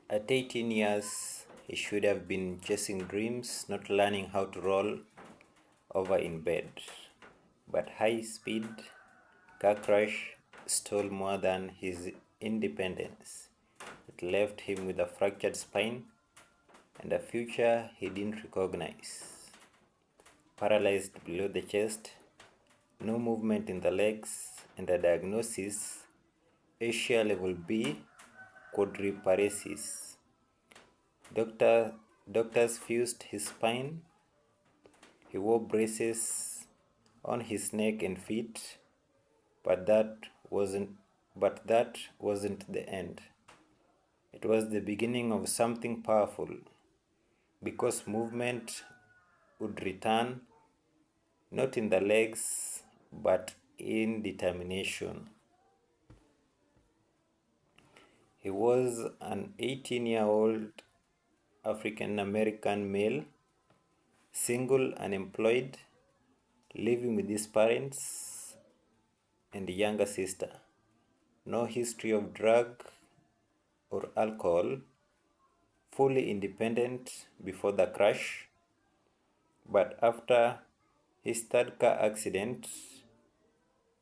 At 18 years, he should have been chasing dreams, not learning how to roll over in bed. But high-speed car crash stole more than his independence. It left him with a fractured spine and a future he didn't recognize. Paralyzed below the chest, no movement in the legs, and a diagnosis, Asia level B, Quadriparesis. Doctors fused his spine. He wore braces on his neck and feet, but that wasn't the end. It was the beginning of something powerful, because movement would return, not in the legs, but in determination. He was an 18-year-old African American male, single, unemployed, living with his parents and younger sister. No history of drug or alcohol, fully independent before the crash, but after his third car accident,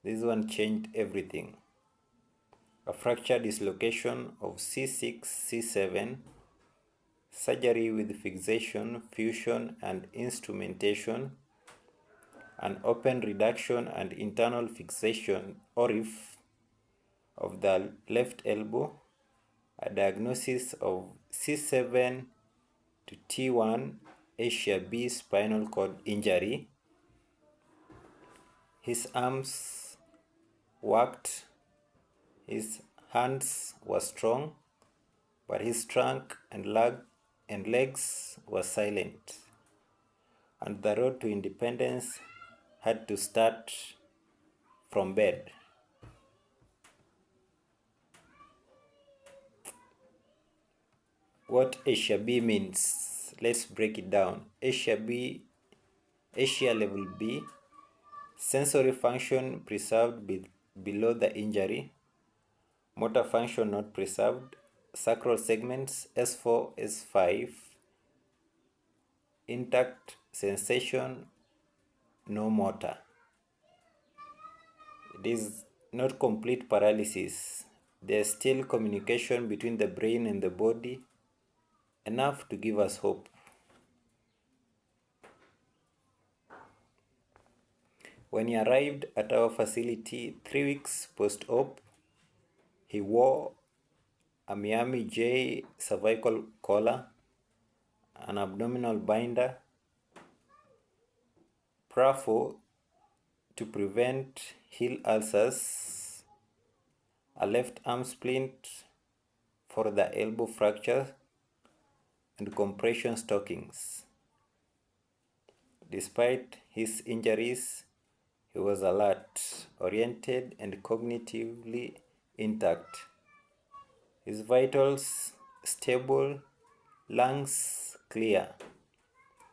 this one changed everything. A fracture dislocation of C6, C7, surgery with fixation, fusion, and instrumentation, an open reduction and internal fixation orifice of the left elbow, a diagnosis of C7 to T1 Asia B spinal cord injury. His arms worked, his hands were strong, but his trunk and legs were silent. And the road to independence had to start from bed. What Asia B means, let's break it down. Asia level B, sensory function preserved below the injury, motor function not preserved, sacral segments S4, S5, intact, sensation, no motor. It is not complete paralysis. There is still communication between the brain and the body, enough to give us hope. When he arrived at our facility 3 weeks post-op, he wore a Miami J cervical collar, an abdominal binder, Prafo to prevent heel ulcers, a left arm splint for the elbow fracture, and compression stockings. Despite his injuries, he was alert, oriented, and cognitively intact. His vitals stable, lungs clear,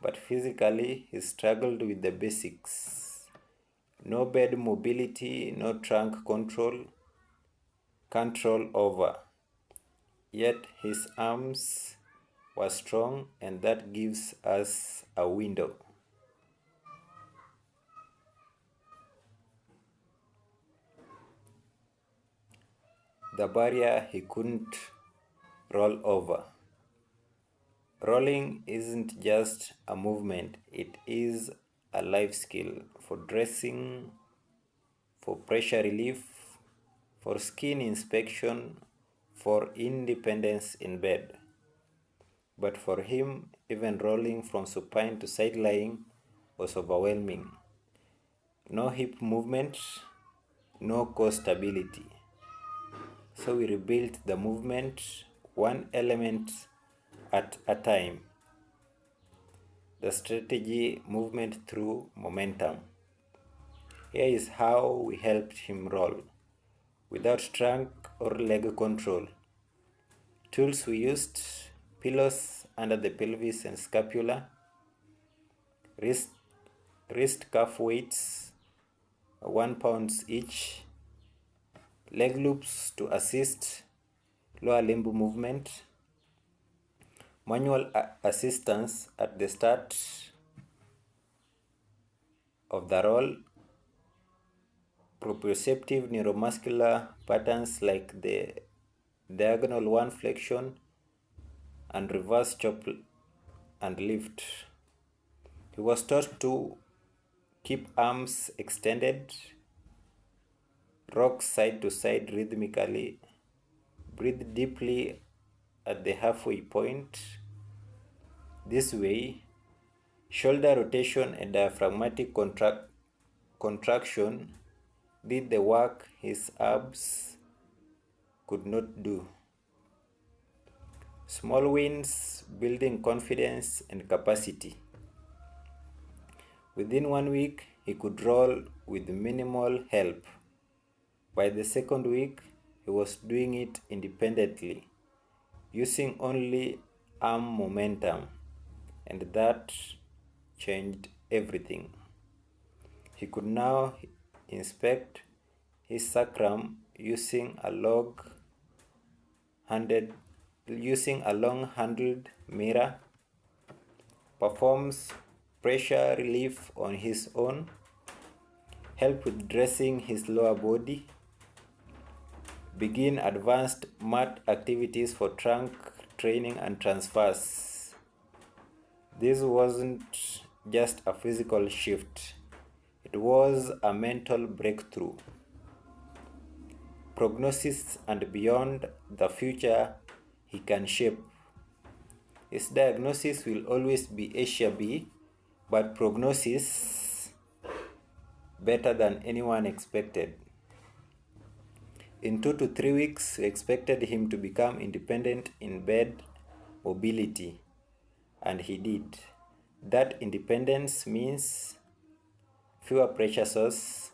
but physically he struggled with the basics. No bed mobility, no trunk control over. Yet his arms were strong, and that gives us a window. The barrier he couldn't roll over. Rolling isn't just a movement, it is a life skill for dressing, for pressure relief, for skin inspection, for independence in bed. But for him, even rolling from supine to side lying was overwhelming. No hip movement, no core stability. So we rebuilt the movement one element at a time. The strategy, movement through momentum. Here is how we helped him roll, without trunk or leg control. Tools we used: pillows under the pelvis and scapula, wrist cuff weights, 1 pound each, leg loops to assist lower limb movement, Manual assistance at the start of the role, proprioceptive neuromuscular patterns like the diagonal one flexion and reverse chop and lift. He was taught to keep arms extended, rock side to side rhythmically, breathe deeply at the halfway point. This way, shoulder rotation and diaphragmatic contraction did the work his abs could not do. Small wins, building confidence and capacity. Within 1 week, he could roll with minimal help. By the second week, he was doing it independently, using only arm momentum, and that changed everything. He could now inspect his sacrum using a long-handled mirror, performs pressure relief on his own, help with dressing his lower body, begin advanced mat activities for trunk training and transfers. This wasn't just a physical shift, it was a mental breakthrough. Prognosis and beyond, the future he can shape. His diagnosis will always be Asia B, but prognosis better than anyone expected. In 2 to 3 weeks, we expected him to become independent in bed mobility, and he did. That independence means fewer pressure sores,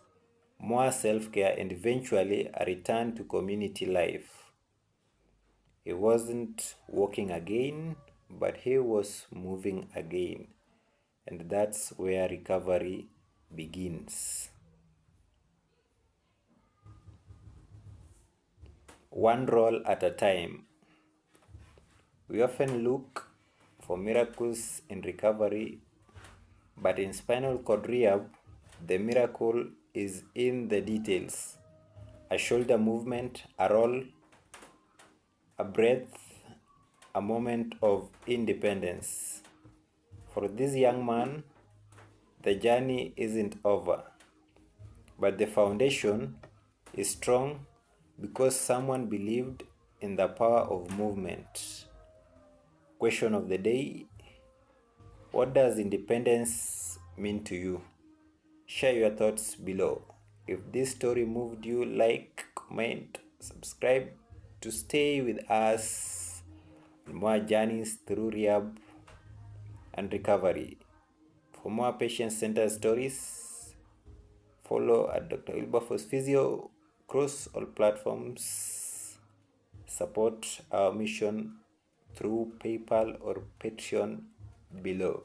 more self-care, and eventually a return to community life. He wasn't walking again, but he was moving again. And that's where recovery begins. One roll at a time. We often look for miracles in recovery, but in spinal cord rehab, the miracle is in the details. A shoulder movement, a roll, a breath, a moment of independence. For this young man, the journey isn't over, but the foundation is strong because someone believed in the power of movement. Question of the day: what does independence mean to you? Share your thoughts below. If this story moved you, like, comment, subscribe to stay with us on more journeys through rehab and recovery. For more patient-centered stories, follow at Dr. Wilberforce Physio across all platforms. Support our mission through PayPal or Patreon below.